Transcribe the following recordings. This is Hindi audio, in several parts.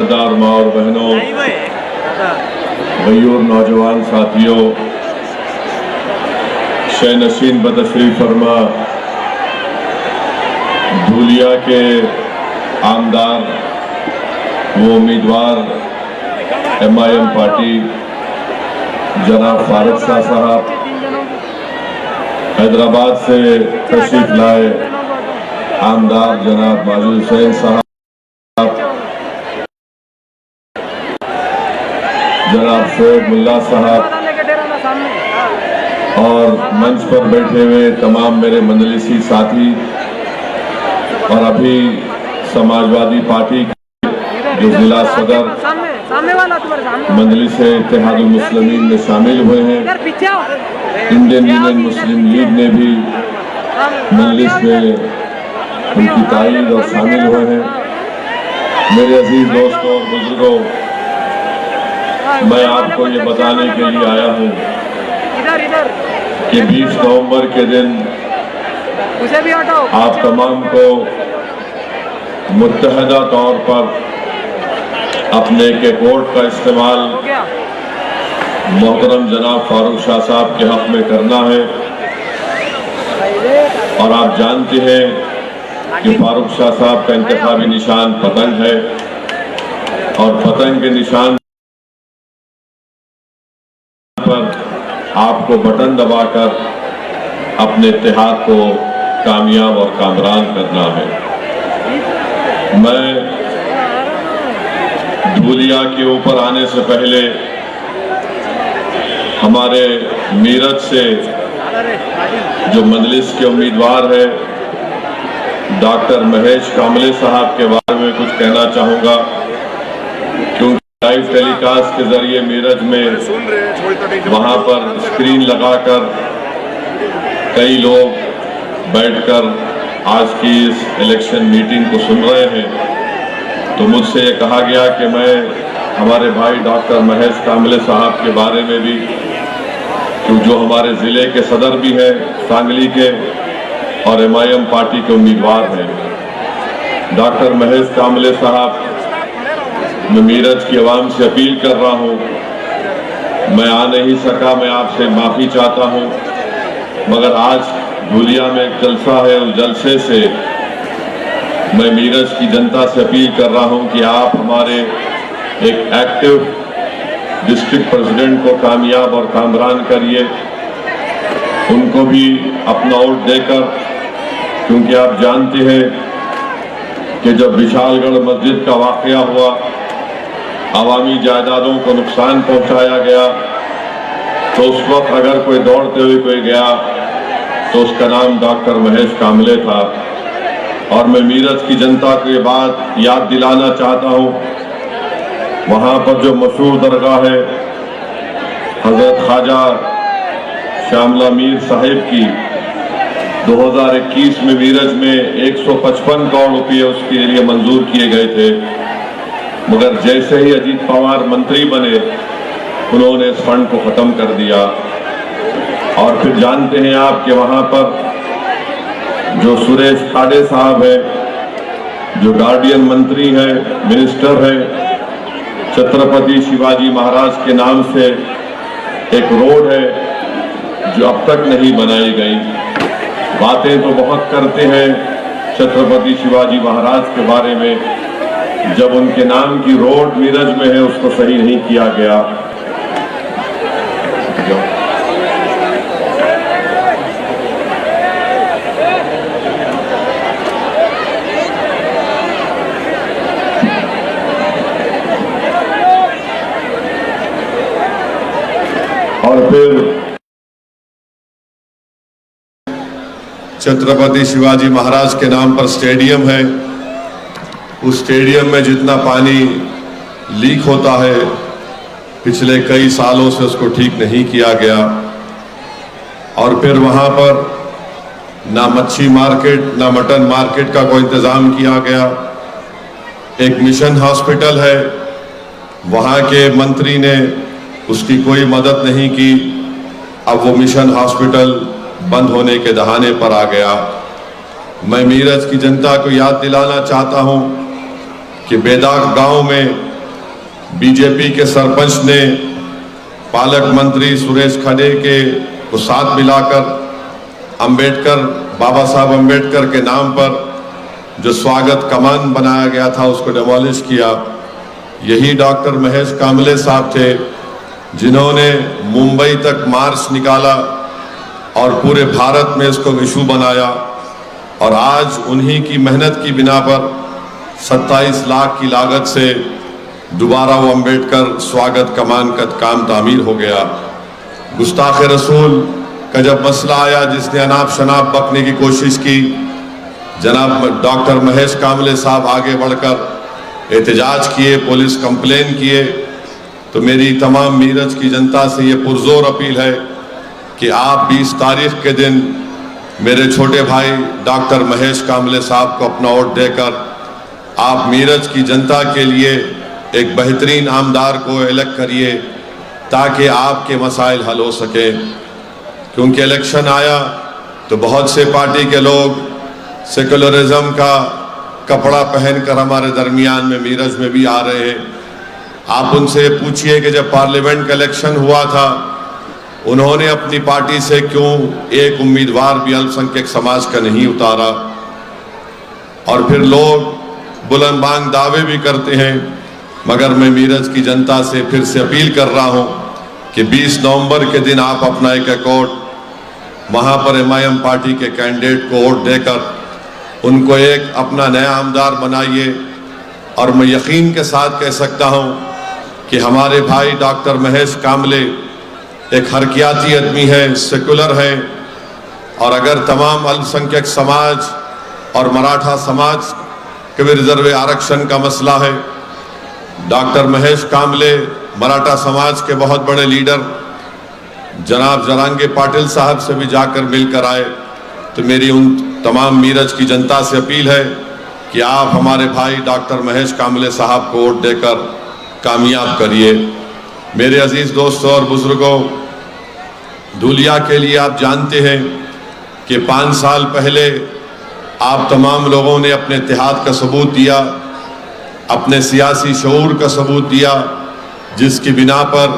सरदार माँ और बहनों, भाइयों, नौजवान साथियों, शह नशीन बतशरीफ फरमा धूलिया के आमदार वो उम्मीदवार MIM पार्टी जनाब फारूक शाह साहब, हैदराबाद से तशरीफ लाए आमदार जनाब माजिद हुसैन साहब, जनाब शोएब मुल्ला साहब और मंच पर बैठे हुए तमाम मेरे मंजलिसी साथी और अभी समाजवादी पार्टी के जो जिला सदर मजलिस इत्तेहादुल मुस्लिमीन में शामिल हुए हैं, इंडियन यूनियन मुस्लिम लीग ने भी मजलिस में उनकी तारीफ और शामिल हुए हैं। मेरे अजीज दोस्तों और बुजुर्गों, मैं आपको ये बताने के लिए आया हूँ कि 20 नवंबर के दिन आप तमाम को मुत्तहदा तौर पर अपने के वोट का इस्तेमाल मोहतरम जनाब फारूक शाह साहब के हक में करना है। और आप जानते हैं कि फारूक शाह साहब का इंतखाबी निशान पतंग है और पतंग के निशान पर आपको बटन दबाकर अपने इत्तेहाद को कामयाब और कामरान करना है। मैं धूलिया के ऊपर आने से पहले हमारे मीरठ से जो मजलिस के उम्मीदवार है डॉक्टर महेश कामले साहब के बारे में कुछ कहना चाहूँगा, क्योंकि लाइव टेलीकास्ट के जरिए मीरठ में वहाँ पर स्क्रीन लगाकर कई लोग बैठकर आज की इस इलेक्शन मीटिंग को सुन रहे हैं। तो मुझसे ये कहा गया कि मैं हमारे भाई डॉक्टर महेश कामले साहब के बारे में भी, जो हमारे ज़िले के सदर भी हैं सांगली के और MIM पार्टी के उम्मीदवार हैं, डॉक्टर महेश कामले साहब, मैं मीरठ की आवाम से अपील कर रहा हूँ, मैं आ नहीं सका, मैं आपसे माफ़ी चाहता हूँ, मगर आज धूलिया में एक जलसा है, उस जलसे से मैं मीरठ की जनता से अपील कर रहा हूँ कि आप हमारे एक एक्टिव डिस्ट्रिक्ट प्रेसिडेंट को कामयाब और कामरान करिए, उनको भी अपना वोट देकर, क्योंकि आप जानते हैं कि जब विशालगढ़ मस्जिद का वाकया हुआ, अवामी जायदादों को नुकसान पहुंचाया गया, तो उस वक्त अगर कोई दौड़ते हुए कोई गया तो उसका नाम डॉक्टर महेश कामले था। और मैं मीरठ की जनता को ये बात याद दिलाना चाहता हूँ, वहाँ पर जो मशहूर दरगाह है हजरत ख्वाजा श्यामला मीर साहिब की, 2021 में मीरठ में 155 करोड़ रुपये उसके लिए मंजूर किए गए थे, मगर जैसे ही अजीत पवार मंत्री बने उन्होंने इस फंड को खत्म कर दिया। और फिर जानते हैं आप कि वहाँ पर जो सुरेश खाड़े साहब है, जो गार्डियन मंत्री है, मिनिस्टर है, छत्रपति शिवाजी महाराज के नाम से एक रोड है जो अब तक नहीं बनाई गई। बातें तो बहुत करते हैं छत्रपति शिवाजी महाराज के बारे में, जब उनके नाम की रोड मीरठ में है उसको सही नहीं किया गया। और फिर छत्रपति शिवाजी महाराज के नाम पर स्टेडियम है, उस स्टेडियम में जितना पानी लीक होता है पिछले कई सालों से उसको ठीक नहीं किया गया। और फिर वहाँ पर ना मच्छी मार्केट ना मटन मार्केट का कोई इंतज़ाम किया गया। एक मिशन हॉस्पिटल है, वहाँ के मंत्री ने उसकी कोई मदद नहीं की, अब वो मिशन हॉस्पिटल बंद होने के दहाने पर आ गया। मैं मीरठ की जनता को याद दिलाना चाहता हूँ कि बेदाग गांव में बीजेपी के सरपंच ने पालक मंत्री सुरेश खड़े के को साथ मिलाकर अंबेडकर, बाबा साहब अंबेडकर के नाम पर जो स्वागत कमान बनाया गया था उसको डिमोलिश किया। यही डॉक्टर महेश कामले साहब थे जिन्होंने मुंबई तक मार्च निकाला और पूरे भारत में इसको इशू बनाया, और आज उन्हीं की मेहनत की बिना पर 27 लाख की लागत से दोबारा वो अंबेडकर स्वागत कमान का काम तामीर हो गया। गुस्ताख रसूल का जब मसला आया, जिसने अनाप शनाप बकने की कोशिश की, जनाब डॉक्टर महेश कामले साहब आगे बढ़कर एहतजाज किए, पुलिस कंप्लेन किए। तो मेरी तमाम मीरज की जनता से ये पुरजोर अपील है कि आप 20 तारीख के दिन मेरे छोटे भाई डॉक्टर महेश कामले साहब को अपना वोट देकर आप मीरज की जनता के लिए एक बेहतरीन आमदार को इलेक्ट करिए ताकि आपके मसाइल हल हो सके। क्योंकि इलेक्शन आया तो बहुत से पार्टी के लोग सेकुलरिज्म का कपड़ा पहनकर हमारे दरमियान में मीरज में भी आ रहे हैं। आप उनसे पूछिए कि जब पार्लियामेंट का इलेक्शन हुआ था उन्होंने अपनी पार्टी से क्यों एक उम्मीदवार भी अल्पसंख्यक समाज का नहीं उतारा। और फिर लोग बुलंद बांग दावे भी करते हैं, मगर मैं मीरज की जनता से फिर से अपील कर रहा हूं कि 20 नवंबर के दिन आप अपना एक वोट वहां पर MIM पार्टी के कैंडिडेट को वोट देकर उनको एक अपना नया आमदार बनाइए। और मैं यकीन के साथ कह सकता हूं कि हमारे भाई डॉक्टर महेश कामले एक हरकियाती आदमी है, सेकुलर है, और अगर तमाम अल्पसंख्यक समाज और मराठा समाज के भी रिजर्व आरक्षण का मसला है, डॉक्टर महेश कामले मराठा समाज के बहुत बड़े लीडर जनाब जरांगे पाटिल साहब से भी जाकर मिलकर आए। तो मेरी उन तमाम मीरज की जनता से अपील है कि आप हमारे भाई डॉक्टर महेश कामले साहब को वोट देकर कामयाब करिए। मेरे अजीज दोस्तों और बुजुर्गों, धूलिया के लिए आप जानते हैं कि 5 साल पहले आप तमाम लोगों ने अपने इत्तेहाद का सबूत दिया, अपने सियासी शऊर का सबूत दिया, जिसकी बिना पर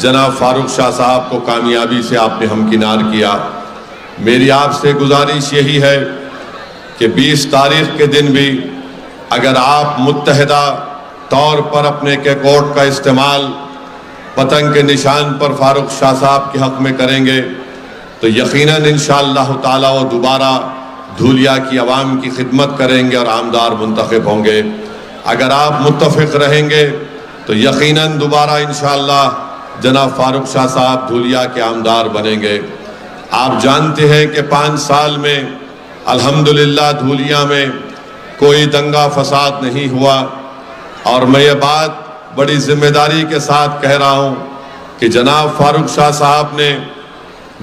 जनाब फारूक शाह साहब को कामयाबी से आपने हमकिनार किया। मेरी आपसे गुजारिश यही है कि 20 तारीख के दिन भी अगर आप मुत्तहिदा तौर पर अपने कैकोट का इस्तेमाल पतंग के निशान पर फारूक शाह साहब के हक में करेंगे तो यकीनन इंशाअल्लाह ताला वो दोबारा धूलिया की आवाम की खिदमत करेंगे और आमदार मुंतखब होंगे। अगर आप मुत्तफिक रहेंगे तो यकीनन दोबारा इंशाअल्लाह जनाब फारूक शाह साहब धूलिया के आमदार बनेंगे। आप जानते हैं कि 5 साल में अल्हम्दुलिल्लाह धूलिया में कोई दंगा फसाद नहीं हुआ, और मैं ये बात बड़ी जिम्मेदारी के साथ कह रहा हूं कि जनाब फारूक शाह साहब ने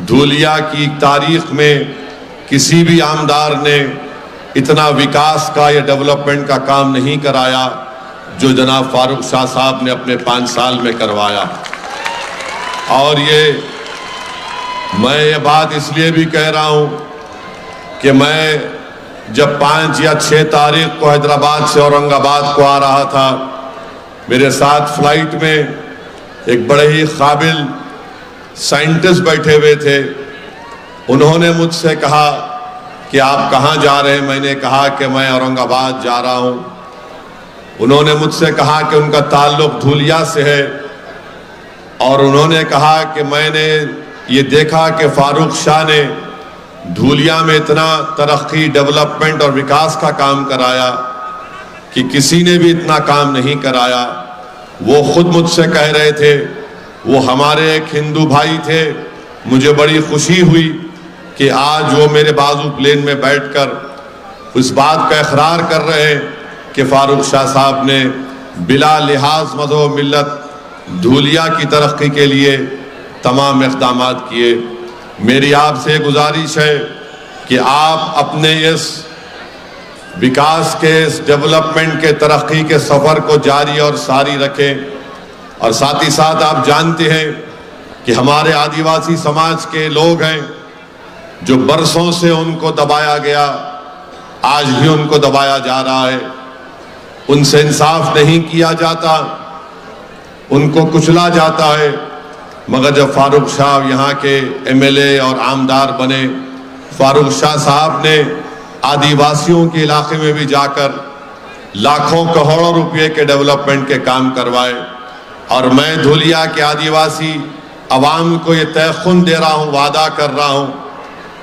धूलिया की तारीख में किसी भी आमदार ने इतना विकास का या डेवलपमेंट का काम नहीं कराया जो जनाब फारूक शाह साहब ने अपने 5 साल में करवाया। और मैं ये बात इसलिए भी कह रहा हूं कि मैं जब 5 या 6 तारीख को हैदराबाद से औरंगाबाद को आ रहा था, मेरे साथ फ्लाइट में एक बड़े ही काबिल साइंटिस्ट बैठे हुए थे। उन्होंने मुझसे कहा कि आप कहाँ जा रहे हैं? मैंने कहा कि मैं औरंगाबाद जा रहा हूँ। उन्होंने मुझसे कहा कि उनका ताल्लुक धूलिया से है, और उन्होंने कहा कि मैंने ये देखा कि फारूक शाह ने धूलिया में इतना तरक्की, डेवलपमेंट और विकास का काम कराया कि किसी ने भी इतना काम नहीं कराया। वो खुद मुझसे कह रहे थे, वो हमारे एक हिंदू भाई थे। मुझे बड़ी खुशी हुई कि आज वो मेरे बाजू प्लेन में बैठकर उस बात का इकरार कर रहे हैं कि फारूक शाह साहब ने बिला लिहाज मज़हब मिल्लत धूलिया की तरक्की के लिए तमाम इक़दाम किए। मेरी आपसे गुजारिश है कि आप अपने इस विकास के, इस डेवलपमेंट के, तरक्की के सफ़र को जारी और सारी रखें। और साथ ही साथ आप जानते हैं कि हमारे आदिवासी समाज के लोग हैं जो बरसों से उनको दबाया गया, आज भी उनको दबाया जा रहा है, उनसे इंसाफ नहीं किया जाता। उनको कुचला जाता है। मगर जब फारूक शाह यहाँ के एमएलए और आमदार बने, फारूक शाह साहब ने आदिवासियों के इलाके में भी जाकर लाखों करोड़ों रुपए के डेवलपमेंट के काम करवाए। और मैं धुलिया के आदिवासी अवाम को ये तयखुन दे रहा हूँ, वादा कर रहा हूँ,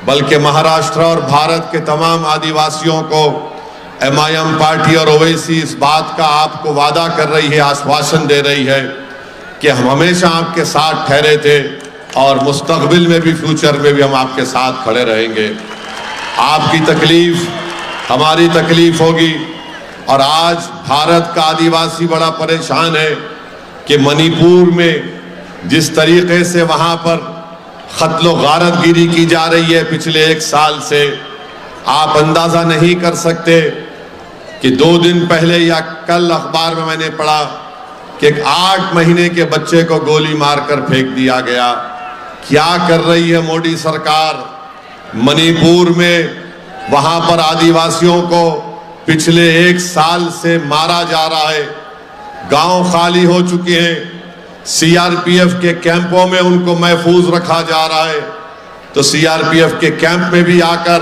बल्कि महाराष्ट्र और भारत के तमाम आदिवासियों को एमआईएम पार्टी और ओवैसी इस बात का आपको वादा कर रही है, आश्वासन दे रही है कि हम हमेशा आपके साथ ठहरे थे और मुस्तकबिल में भी, फ्यूचर में भी हम आपके साथ खड़े रहेंगे। आपकी तकलीफ हमारी तकलीफ होगी। और आज भारत का आदिवासी बड़ा परेशान है कि मणिपुर में जिस तरीके से वहां पर कत्लो गारतगिरी की जा रही है पिछले 1 साल से, आप अंदाजा नहीं कर सकते कि 2 दिन पहले या कल अखबार में मैंने पढ़ा कि एक 8 महीने के बच्चे को गोली मारकर फेंक दिया गया। क्या कर रही है मोदी सरकार मणिपुर में? वहां पर आदिवासियों को पिछले 1 साल से मारा जा रहा है, गांव खाली हो चुके हैं, सीआरपीएफ के कैंपों में उनको महफूज रखा जा रहा है। तो सीआरपीएफ के कैंप में भी आकर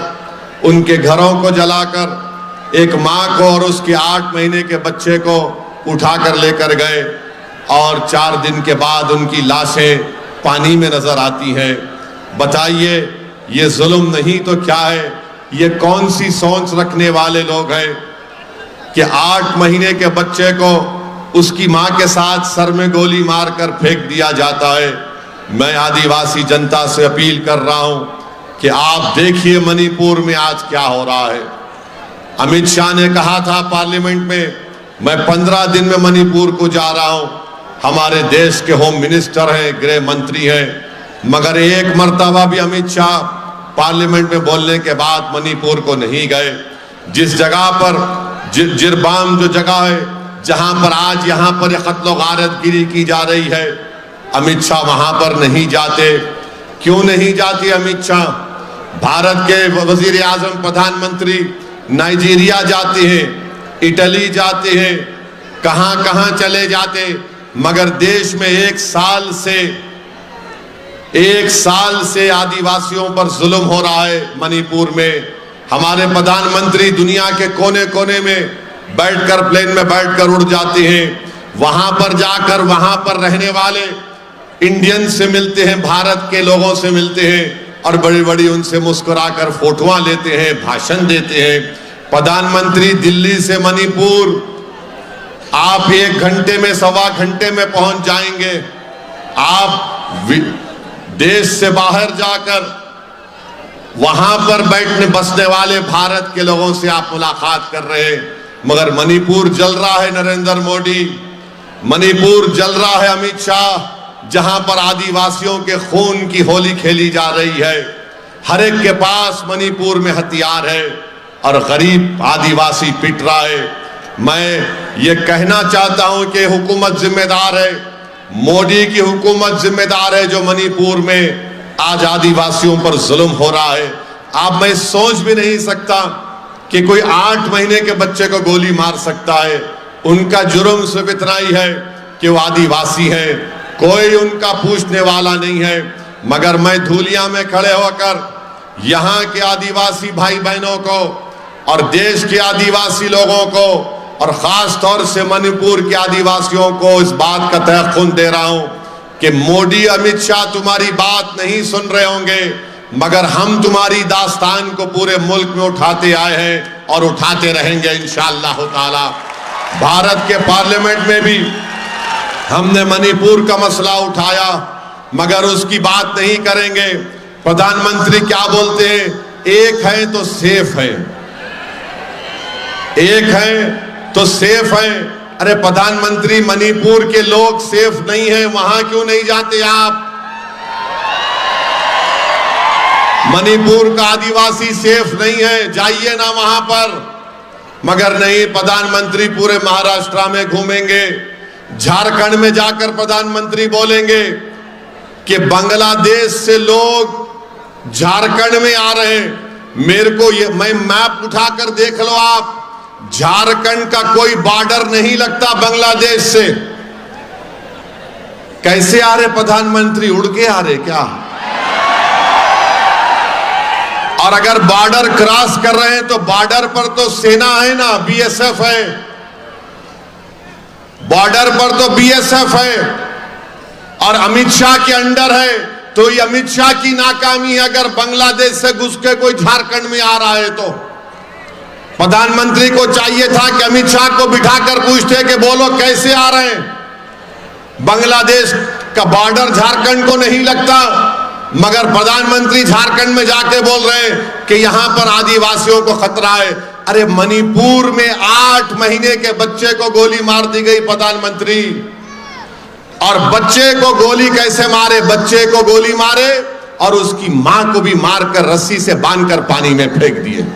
उनके घरों को जलाकर एक मां को और उसके 8 महीने के बच्चे को उठाकर लेकर गए और 4 दिन के बाद उनकी लाशें पानी में नजर आती हैं। बताइए, ये जुल्म नहीं तो क्या है? ये कौन सी सोच रखने वाले लोग हैं कि 8 महीने के बच्चे को उसकी मां के साथ सर में गोली मारकर फेंक दिया जाता है? मैं आदिवासी जनता से अपील कर रहा हूं कि आप देखिए मणिपुर में आज क्या हो रहा है। अमित शाह ने कहा था पार्लियामेंट में, मैं 15 दिन में मणिपुर को जा रहा हूं। हमारे देश के होम मिनिस्टर हैं, गृह मंत्री हैं, मगर एक मर्तबा भी अमित शाह पार्लियामेंट में बोलने के बाद मणिपुर को नहीं गए। जिस जगह पर जिरबाम जो जगह है जहां पर आज यहाँ पर कत्लो गारतगिरी की जा रही है, अमित शाह वहां पर नहीं जाते। क्यों नहीं जाते अमित शाह? भारत के वजीर आजम, प्रधानमंत्री नाइजीरिया जाते हैं, इटली जाते हैं, कहां कहां चले जाते, मगर देश में 1 साल से आदिवासियों पर जुल्म हो रहा है। मणिपुर में हमारे प्रधानमंत्री दुनिया के कोने कोने में बैठकर, प्लेन में बैठकर उड़ जाते हैं, वहां पर जाकर वहां पर रहने वाले इंडियन से मिलते हैं, भारत के लोगों से मिलते हैं और बड़ी बड़ी उनसे मुस्कुराकर फोटोआं लेते हैं, भाषण देते हैं। प्रधानमंत्री दिल्ली से मणिपुर आप 1 घंटे में, 1.25 घंटे में पहुंच जाएंगे। आप देश से बाहर जाकर वहां पर बैठने बसने वाले भारत के लोगों से आप मुलाकात कर रहे हैं, मगर मणिपुर जल रहा है नरेंद्र मोदी, मणिपुर जल रहा है अमित शाह, जहां पर आदिवासियों के खून की होली खेली जा रही है। हर एक के पास मणिपुर में हथियार है और गरीब आदिवासी पिट रहा है। मैं ये कहना चाहता हूं कि हुकूमत जिम्मेदार है, मोदी की हुकूमत जिम्मेदार है जो मणिपुर में आज आदिवासियों पर जुल्म हो रहा है। आप, मैं सोच भी नहीं सकता कि कोई 8 महीने के बच्चे को गोली मार सकता है। उनका जुर्म सिर्फ इतना ही है कि वो आदिवासी है, कोई उनका पूछने वाला नहीं है। मगर मैं धुलिया में खड़े होकर यहाँ के आदिवासी भाई बहनों को और देश के आदिवासी लोगों को और खास तौर से मणिपुर के आदिवासियों को इस बात का तयख्खुन दे रहा हूं कि मोदी, अमित शाह तुम्हारी बात नहीं सुन रहे होंगे, मगर हम तुम्हारी दास्तान को पूरे मुल्क में उठाते आए हैं और उठाते रहेंगे इंशाअल्लाह ताला। भारत के पार्लियामेंट में भी हमने मणिपुर का मसला उठाया, मगर उसकी बात नहीं करेंगे। प्रधानमंत्री क्या बोलते हैं? एक है तो सेफ है, एक है तो सेफ है। अरे प्रधानमंत्री, मणिपुर के लोग सेफ नहीं है, वहां क्यों नहीं जाते आप? मणिपुर का आदिवासी सेफ नहीं है, जाइए ना वहां पर। मगर नहीं, प्रधानमंत्री पूरे महाराष्ट्र में घूमेंगे, झारखंड में जाकर प्रधानमंत्री बोलेंगे कि बांग्लादेश से लोग झारखंड में आ रहे हैं। मेरे को ये, मैं मैप उठाकर देख लो आप, झारखंड का कोई बॉर्डर नहीं लगता बांग्लादेश से। कैसे आ रहे प्रधानमंत्री? उड़ के आ रहे क्या? और अगर बॉर्डर क्रॉस कर रहे हैं तो बॉर्डर पर तो सेना है ना, बीएसएफ है, बॉर्डर पर तो बीएसएफ है और अमित शाह के अंडर है। तो ये अमित शाह की नाकामी है अगर बांग्लादेश से घुस के कोई झारखंड में आ रहा है तो। प्रधानमंत्री को चाहिए था कि अमित शाह को बिठाकर पूछते कि बोलो कैसे आ रहे हैं। बांग्लादेश का बॉर्डर झारखंड को नहीं लगता, मगर प्रधानमंत्री झारखंड में जाके बोल रहे हैं कि यहां पर आदिवासियों को खतरा है। अरे मणिपुर में 8 महीने के बच्चे को गोली मार दी गई प्रधानमंत्री। और बच्चे को गोली कैसे मारे? बच्चे को गोली मारे और उसकी मां को भी मारकर रस्सी से बांधकर पानी में फेंक दिए।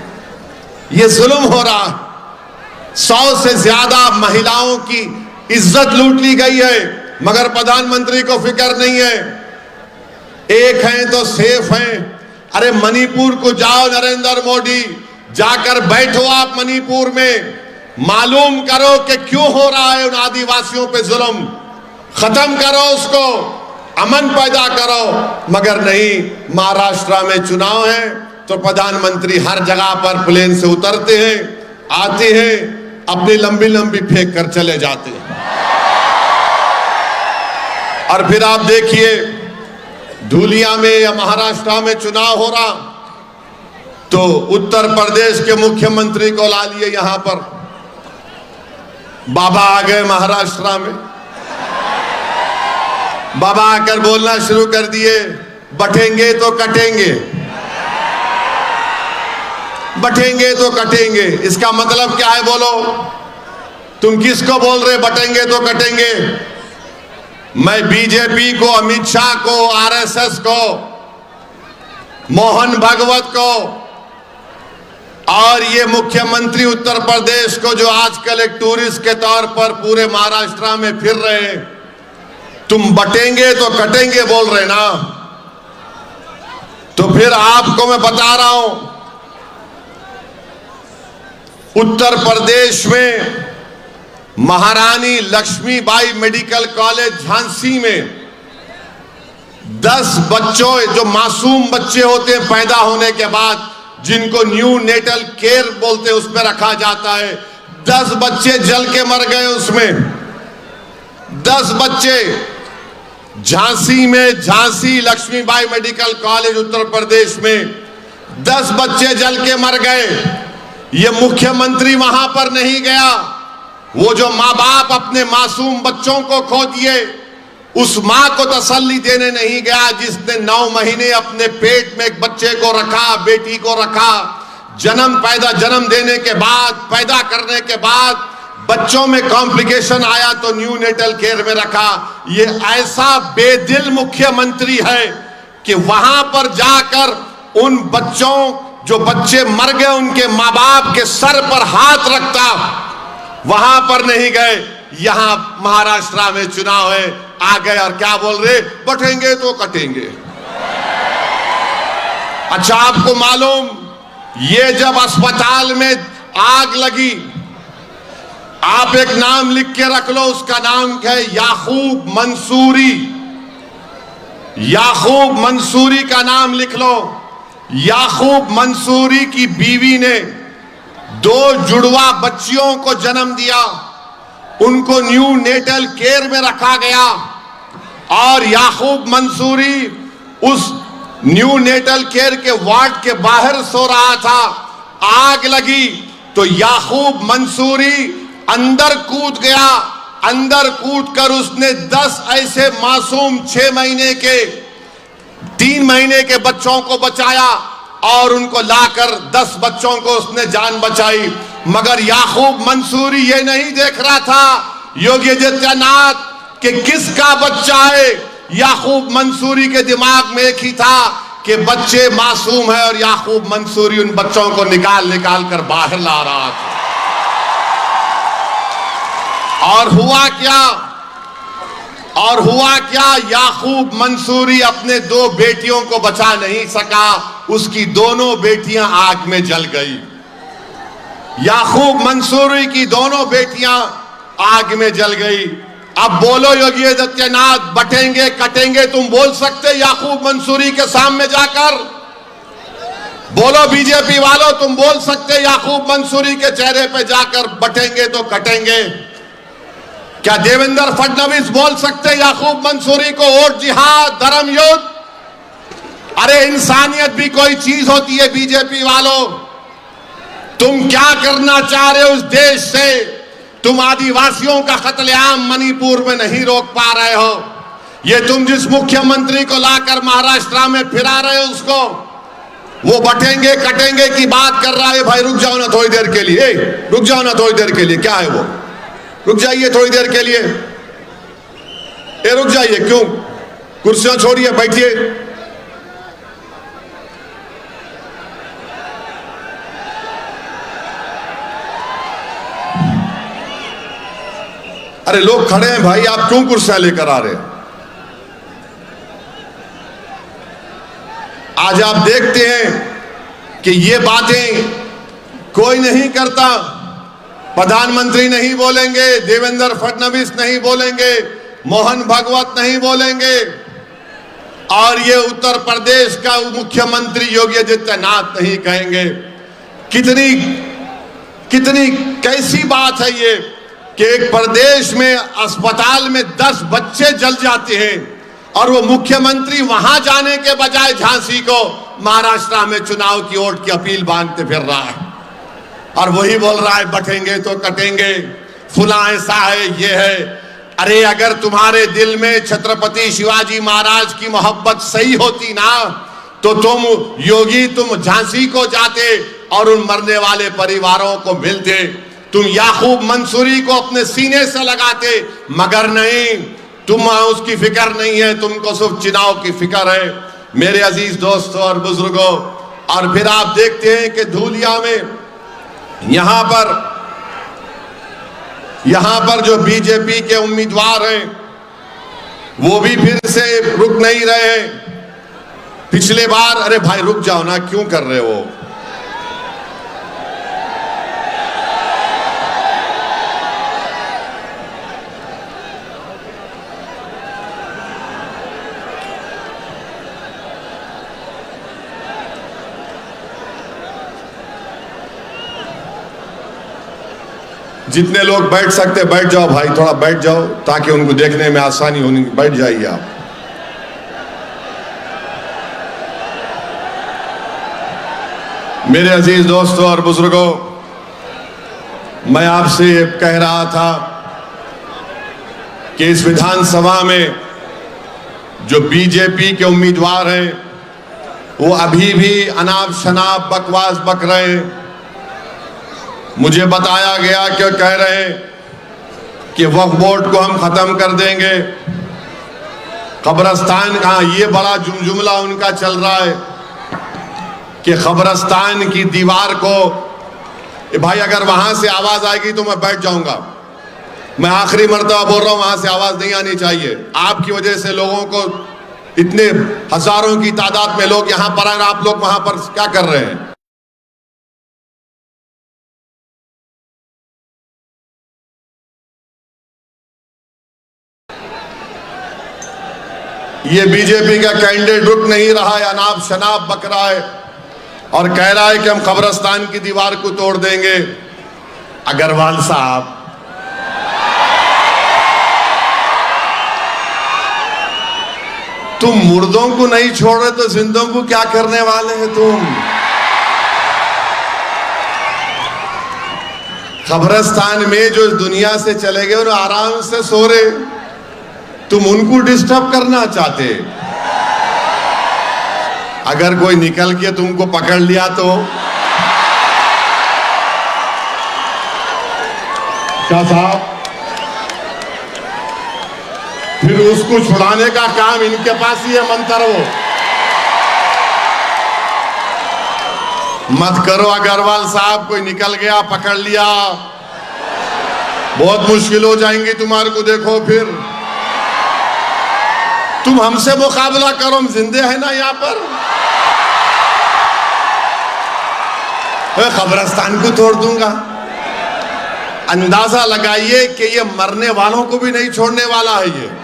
ये जुल्म हो रहा है। 100 से ज्यादा महिलाओं की इज्जत लूट ली गई है, मगर प्रधानमंत्री को फिक्र नहीं है। एक हैं तो सेफ हैं। अरे मणिपुर को जाओ नरेंद्र मोदी, जाकर बैठो आप मणिपुर में, मालूम करो कि क्यों हो रहा है उन आदिवासियों पे जुल्म, खत्म करो उसको, अमन पैदा करो। मगर नहीं, महाराष्ट्र में चुनाव है तो प्रधानमंत्री हर जगह पर प्लेन से उतरते हैं, आते हैं, अपनी लंबी लंबी फेंक कर चले जाते हैं। और फिर आप देखिए धूलिया में या महाराष्ट्र में चुनाव हो रहा तो उत्तर प्रदेश के मुख्यमंत्री को ला लिए यहां पर। बाबा आ गए महाराष्ट्र में, बाबा आकर बोलना शुरू कर दिए, बटेंगे तो कटेंगे, बटेंगे तो कटेंगे। इसका मतलब क्या है बोलो? तुम किसको बोल रहे बटेंगे तो कटेंगे? मैं बीजेपी को, अमित शाह को, आरएसएस को, मोहन भागवत को और ये मुख्यमंत्री उत्तर प्रदेश को जो आजकल एक टूरिस्ट के तौर पर पूरे महाराष्ट्र में फिर रहे हैं, तुम बटेंगे तो कटेंगे बोल रहे ना। तो फिर आपको मैं बता रहा हूं, उत्तर प्रदेश में महारानी लक्ष्मीबाई मेडिकल कॉलेज झांसी में 10 बच्चों, जो मासूम बच्चे होते हैं पैदा होने के बाद, जिनको न्यू नेटल केयर बोलते हैं, उसमें रखा जाता है, 10 बच्चे जल के मर गए उसमें। 10 बच्चे झांसी में, झांसी लक्ष्मीबाई मेडिकल कॉलेज उत्तर प्रदेश में 10 बच्चे जल के मर गए। ये मुख्यमंत्री वहां पर नहीं गया। वो जो माँ बाप अपने मासूम बच्चों को खो दिए, उस माँ को तसल्ली देने नहीं गया जिसने 9 महीने अपने पेट में एक बच्चे को रखा, बेटी को रखा। जन्म देने के बाद, पैदा करने के बाद बच्चों में कॉम्प्लिकेशन आया तो न्यू नेटल केयर में रखा। ये ऐसा बेदिल मुख्यमंत्री है कि वहां पर जाकर उन बच्चों, जो बच्चे मर गए, उनके माँ बाप के सर पर हाथ रखता, वहां पर नहीं गए। यहां महाराष्ट्र में चुनाव है, आ गए और क्या बोल रहे? बटेंगे तो कटेंगे। अच्छा, आपको मालूम, ये जब अस्पताल में आग लगी, आप एक नाम लिख के रख लो, उसका नाम क्या है? याकूब मंसूरी। याकूब मंसूरी का नाम लिख लो। याकूब मंसूरी की बीवी ने 2 जुड़वा बच्चियों को जन्म दिया, उनको न्यू नेटल केयर में रखा गया और याकूब मंसूरी उस न्यू नेटल केयर के वार्ड के बाहर सो रहा था। आग लगी तो याकूब मंसूरी अंदर कूद गया। अंदर कूदकर उसने 10 ऐसे मासूम 6 महीने के, 3 महीने के बच्चों को बचाया और उनको लाकर 10 बच्चों को उसने जान बचाई। मगर याकूब मंसूरी ये नहीं देख रहा था, योगी आदित्यनाथ, कि किसका बच्चा है। याकूब मंसूरी के दिमाग में एक ही था कि बच्चे मासूम है और याकूब मंसूरी उन बच्चों को निकाल निकाल कर बाहर ला रहा था। और हुआ क्या? और हुआ क्या? याकूब मंसूरी अपने 2 बेटियों को बचा नहीं सका, उसकी दोनों बेटियां आग में जल गई। याकूब मंसूरी की दोनों बेटियां आग में जल गई। अब बोलो योगी आदित्यनाथ, बटेंगे कटेंगे तुम बोल सकते याकूब मंसूरी के सामने जाकर? बोलो बीजेपी वालों, तुम बोल सकते याकूब मंसूरी के चेहरे पे जाकर बटेंगे तो कटेंगे? क्या देवेंद्र फडणवीस बोल सकते याकूब मंसूरी को वोट जिहाद धर्म युद्ध? अरे इंसानियत भी कोई चीज होती है बीजेपी वालों। तुम क्या करना चाह रहे हो इस देश से? तुम आदिवासियों का कत्लेआम मणिपुर में नहीं रोक पा रहे हो। ये तुम जिस मुख्यमंत्री को लाकर महाराष्ट्र में फिरा रहे हो उसको, वो बटेंगे कटेंगे की बात कर रहा है। भाई रुक जाओ ना थोड़ी देर के लिए, रुक जाओ ना थोड़ी देर के लिए। क्या है वो? रुक जाइए थोड़ी देर के लिए। रुक जाइए, क्यों? कुर्सियां छोड़िए, बैठिए। अरे लोग खड़े हैं भाई, आप क्यों कुर्सियां लेकर आ रहे हैं? आज आप देखते हैं कि ये बातें कोई नहीं करता। प्रधानमंत्री नहीं बोलेंगे, देवेंद्र फडणवीस नहीं बोलेंगे, मोहन भागवत नहीं बोलेंगे, और ये उत्तर प्रदेश का मुख्यमंत्री योगी आदित्यनाथ नहीं कहेंगे। कितनी कितनी कैसी बात है ये कि एक प्रदेश में अस्पताल में 10 बच्चे जल जाते हैं और वो मुख्यमंत्री वहां जाने के बजाय झांसी को महाराष्ट्र में चुनाव की वोट की अपील बांधते फिर रहा है, और वही बोल रहा है बटेंगे तो कटेंगे, फुला ऐसा है, ये है। अरे अगर तुम्हारे दिल में छत्रपति शिवाजी महाराज की मोहब्बत सही होती ना, तो तुम योगी, तुम झांसी को जाते और उन मरने वाले परिवारों को मिलते, तुम याकूब मंसूरी को अपने सीने से लगाते। मगर नहीं, तुम उसकी फिक्र नहीं है, तुमको सिर्फ चुनाव की फिक्र है। मेरे अजीज दोस्तों और बुजुर्गों, और फिर आप देखते हैं कि धूलिया में यहां पर जो बीजेपी के उम्मीदवार हैं वो भी फिर से रुक नहीं रहे। पिछले बार, अरे भाई रुक जाओ ना, क्यों कर रहे हो? जितने लोग बैठ सकते बैठ जाओ भाई, थोड़ा बैठ जाओ ताकि उनको देखने में आसानी होनी। बैठ जाइए आप। मेरे अजीज दोस्तों और बुजुर्गों, मैं आपसे कह रहा था कि इस विधानसभा में जो बीजेपी के उम्मीदवार हैं वो अभी भी अनाप शनाप बकवास बक रहे हैं। मुझे बताया गया कि कह रहे हैं कि वक्फ बोर्ड को हम खत्म कर देंगे, कब्रिस्तान का ये बड़ा जुमला उनका चल रहा है कि कब्रिस्तान की दीवार को, भाई अगर वहां से आवाज आएगी तो मैं बैठ जाऊंगा। मैं आखिरी मर्तबा बोल रहा हूं, वहां से आवाज नहीं आनी चाहिए। आपकी वजह से लोगों को, इतने हजारों की तादाद में लोग यहां पर आए, आप लोग वहां पर क्या कर रहे हैं? ये बीजेपी का कैंडिडेट रुक नहीं रहा है, अनाप शनाप बक रहा है और कह रहा है कि हम कब्रिस्तान की दीवार को तोड़ देंगे। अग्रवाल साहब, तुम मुर्दों को नहीं छोड़ रहे तो जिंदों को क्या करने वाले हैं तुम? कब्रिस्तान में जो दुनिया से चले गए और आराम से सो रहे, तुम उनको डिस्टर्ब करना चाहते। अगर कोई निकल के तुमको पकड़ लिया तो क्या साहब, फिर उसको छुड़ाने का काम इनके पास ही है। मंत्र वो मत करो अग्रवाल साहब, कोई निकल गया पकड़ लिया, बहुत मुश्किल हो जाएंगी तुम्हारे को। देखो फिर तुम हमसे मुकाबला करो, हम जिंदे हैं ना यहां पर। कब्रिस्तान को तोड़ दूंगा, अंदाजा लगाइए कि ये मरने वालों को भी नहीं छोड़ने वाला है।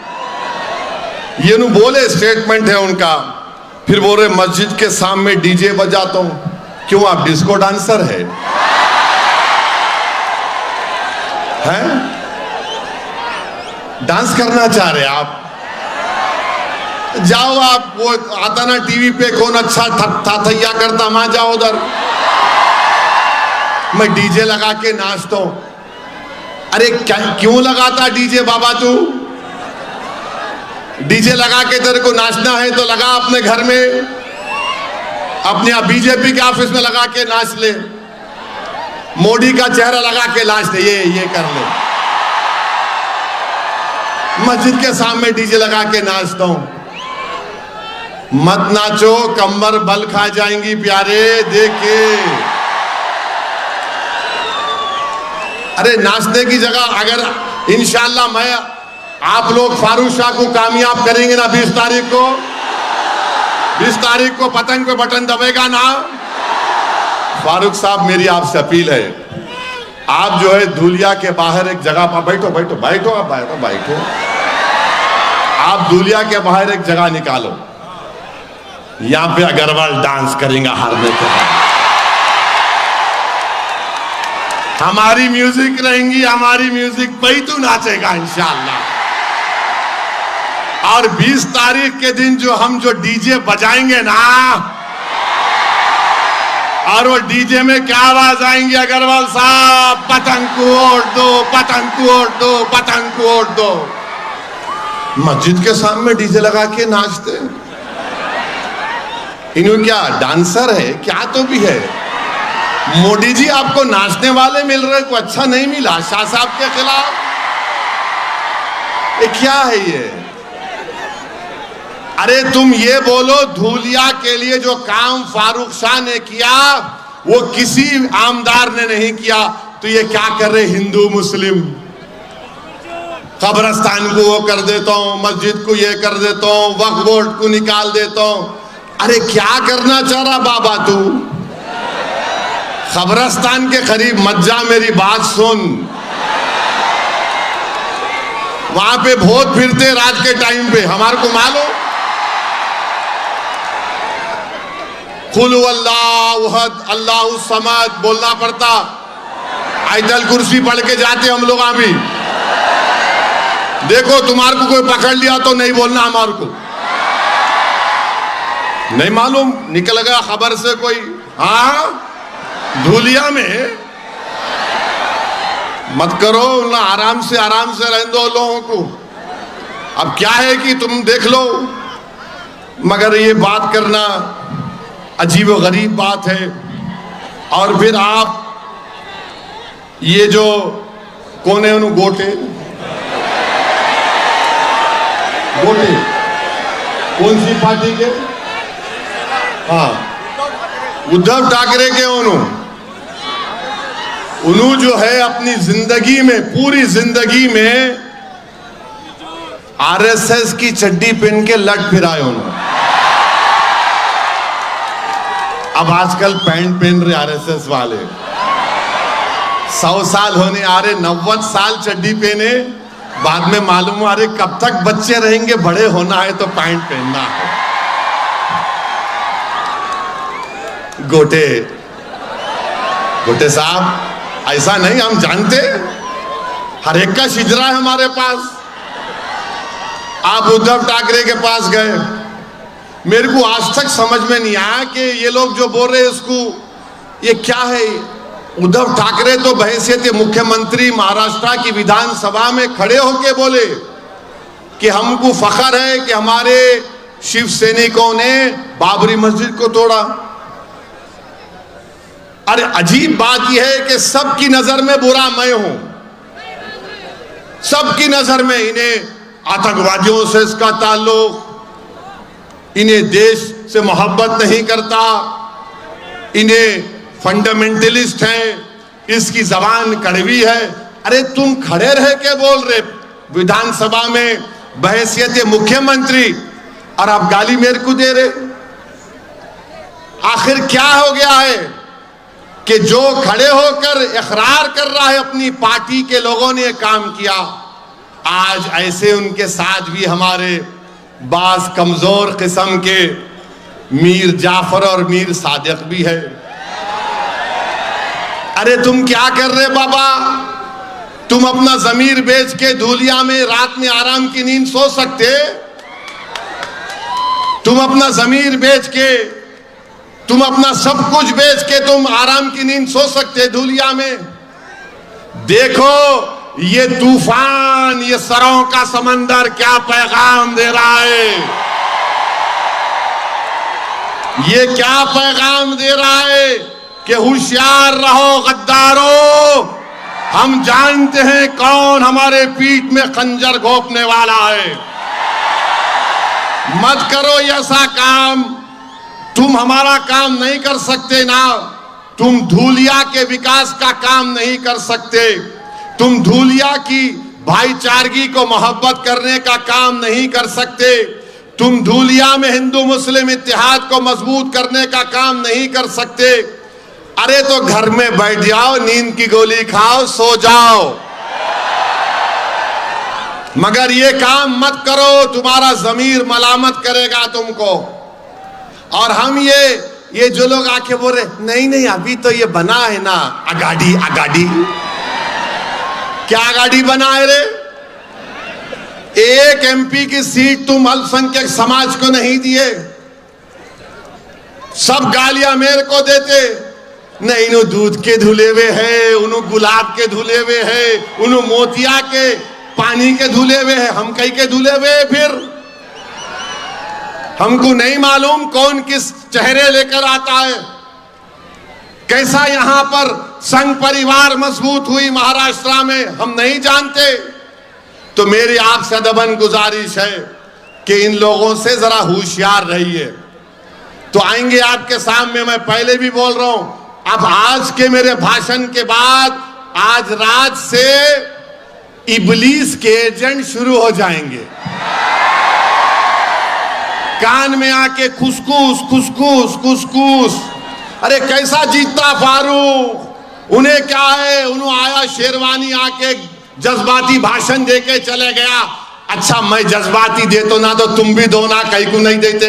ये नु बोले, स्टेटमेंट है उनका। फिर बोल रहे मस्जिद के सामने डीजे बजाता हूं। क्यों, आप डिस्को डांसर है? डांस करना चाह रहे आप? जाओ आप, वो आता ना टीवी पे कौन अच्छा थैया करता, वहां जाओ उधर। मैं डीजे लगा के नाचता हूं। अरे क्यों लगाता डीजे बाबा तू? डीजे लगा के तेरे को नाचना है तो लगा अपने घर में, अपने आप बीजेपी के ऑफिस में लगा के नाच ले, मोदी का चेहरा लगा के नाच ले, ये कर ले। मस्जिद के सामने डीजे लगा के नाचता हूं। मत नाचो, कमर बल खा जाएंगी प्यारे, देखिए। अरे नाचने की जगह अगर इंशाल्लाह मैं आप लोग फारूक शाह को कामयाब करेंगे ना 20 तारीख को, 20 तारीख को पतंग पे बटन दबेगा ना। फारूक साहब, मेरी आपसे अपील है, आप जो है धूलिया के बाहर एक जगह पर बैठो, बैठो बैठो, आप बैठो बैठो, आप धूलिया के बाहर एक जगह निकालो, यहां पे अग्रवाल डांस करेंगे हारने के बाद। हमारी म्यूजिक रहेंगी, हमारी म्यूजिक पे ही तू नाचेगा इंशाल्लाह। और 20 तारीख के दिन हम जो डीजे बजाएंगे ना, और वो डीजे में क्या आवाज आएंगी अग्रवाल साहब, पतंग को ओढ़ दो, पतंग को ओढ़ दो, पतंग को ओढ़ दो। मस्जिद के सामने डीजे लगा के नाचते, इन्हों क्या डांसर है क्या? तो भी है। मोदी जी आपको नाचने वाले मिल रहे, को अच्छा नहीं मिला शाह साहब के खिलाफ? ये क्या है ये? अरे तुम ये बोलो, धूलिया के लिए जो काम फारूक शाह ने किया वो किसी आमदार ने नहीं किया, तो ये क्या कर रहे हिंदू मुस्लिम? कब्रिस्तान को वो कर देता हूं, मस्जिद को ये कर देता हूं, वक्फ बोर्ड को निकाल देता हूं। अरे क्या करना चाह रहा बाबा तू? कब्रिस्तान के करीब मत जा, मेरी बात सुन। वहां पे भूत फिरते रात के टाइम पे, हमारे को मालूम। कुल अल्लाह अल्लाह समद बोलना पड़ता, आयतल कुर्सी पढ़ के जाते हम लोग। अभी देखो, तुम्हारे को कोई पकड़ लिया तो नहीं बोलना, हमारे को नहीं मालूम, निकल गया खबर से कोई। हाँ, धूलिया में मत करो ना, आराम से रहने दो लोगों को। अब क्या है कि तुम देख लो, मगर ये बात करना अजीब व गरीब बात है। और फिर आप ये जो कौन है उन्होंने गोटे कौन सी पार्टी के? हाँ, उद्धव ठाकरे के। उन्होंने जो है अपनी जिंदगी में, पूरी जिंदगी में आरएसएस की चड्डी पहन के लट फिराए उन्होंने। अब आजकल पैंट पहन रहे आरएसएस वाले, 100 साल होने आ रहे, 90 साल चड्डी पहने, बाद में मालूम आ रहे कब तक बच्चे रहेंगे, बड़े होना है तो पैंट पहनना है। गोटे साहब, ऐसा नहीं, हम जानते, हर एक का शिजरा है हमारे पास। आप उद्धव ठाकरे के पास गए, मेरे को आज तक समझ में नहीं आया कि ये लोग जो बोल रहे हैं इसको, ये क्या है? उद्धव ठाकरे तो बहैसियत मुख्यमंत्री महाराष्ट्र की विधानसभा में खड़े होके बोले कि हमको फख्र है कि हमारे शिव सैनिकों ने बाबरी मस्जिद को तोड़ा। अरे अजीब बात यह है कि सबकी नजर में बुरा मैं हूं, सबकी नजर में इन्हें आतंकवादियों से इसका ताल्लुक, इन्हें देश से मोहब्बत नहीं करता, इन्हें फंडामेंटलिस्ट हैं, इसकी जबान कड़वी है। अरे तुम खड़े रह के बोल रहे विधानसभा में बहैसियत मुख्यमंत्री, और आप गाली मेरे को दे रहे। आखिर क्या हो गया है कि जो खड़े होकर इकरार कर रहा है अपनी पार्टी के लोगों ने काम किया, आज ऐसे उनके साथ भी हमारे बास कमजोर किस्म के मीर जाफर और मीर सादिक भी है। अरे तुम क्या कर रहे बाबा? तुम अपना जमीर बेच के धूलिया में रात में आराम की नींद सो सकते? तुम अपना जमीर बेच के, तुम अपना सब कुछ बेच के तुम आराम की नींद सो सकते धूलिया में? देखो ये तूफान, ये सरों का समंदर क्या पैगाम दे रहा है, ये क्या पैगाम दे रहा है कि होशियार रहो गद्दारों, हम जानते हैं कौन हमारे पीठ में खंजर घोंपने वाला है। मत करो ऐसा काम, तुम हमारा काम नहीं कर सकते ना, तुम धूलिया के विकास का काम नहीं कर सकते, तुम धूलिया की भाईचारगी को मोहब्बत करने का काम नहीं कर सकते, तुम धूलिया में हिंदू मुस्लिम इत्तेहाद को मजबूत करने का काम नहीं कर सकते। अरे तो घर में बैठ जाओ, नींद की गोली खाओ, सो जाओ, मगर ये काम मत करो, तुम्हारा जमीर मलामत करेगा तुमको। और हम ये जो लोग आके बोल रहे नहीं नहीं अभी तो ये बना है ना आगाड़ी, आगाड़ी क्या आगाड़ी बना है रे? एक एमपी की सीट तुम अल्पसंख्यक समाज को नहीं दिए, सब गालियां मेरे को देते, नहीं इन्हों दूध के धुले हुए है, उन्हों गुलाब के धुले हुए है, उन्हों मोतिया के पानी के धुले हुए है, हम कहीं के धुले हुए है? फिर हमको नहीं मालूम कौन किस चेहरे लेकर आता है, कैसा यहां पर संघ परिवार मजबूत हुई महाराष्ट्र में, हम नहीं जानते। तो मेरी आपसे अदबन गुजारिश है कि इन लोगों से जरा होशियार रहिए। तो आएंगे आपके सामने, मैं पहले भी बोल रहा हूं, अब आज के मेरे भाषण के बाद आज रात से इबलीस के एजेंट शुरू हो जाएंगे, कान में आके खुसखुस खुसखुस खुसखुस। अरे कैसा जीतता फारूक, उन्हें क्या है, उन्होंने आया शेरवानी आके जज्बाती भाषण देके चले गया। अच्छा मैं जज्बाती दे तो ना, तो तुम भी दो ना, कहीं को नहीं देते।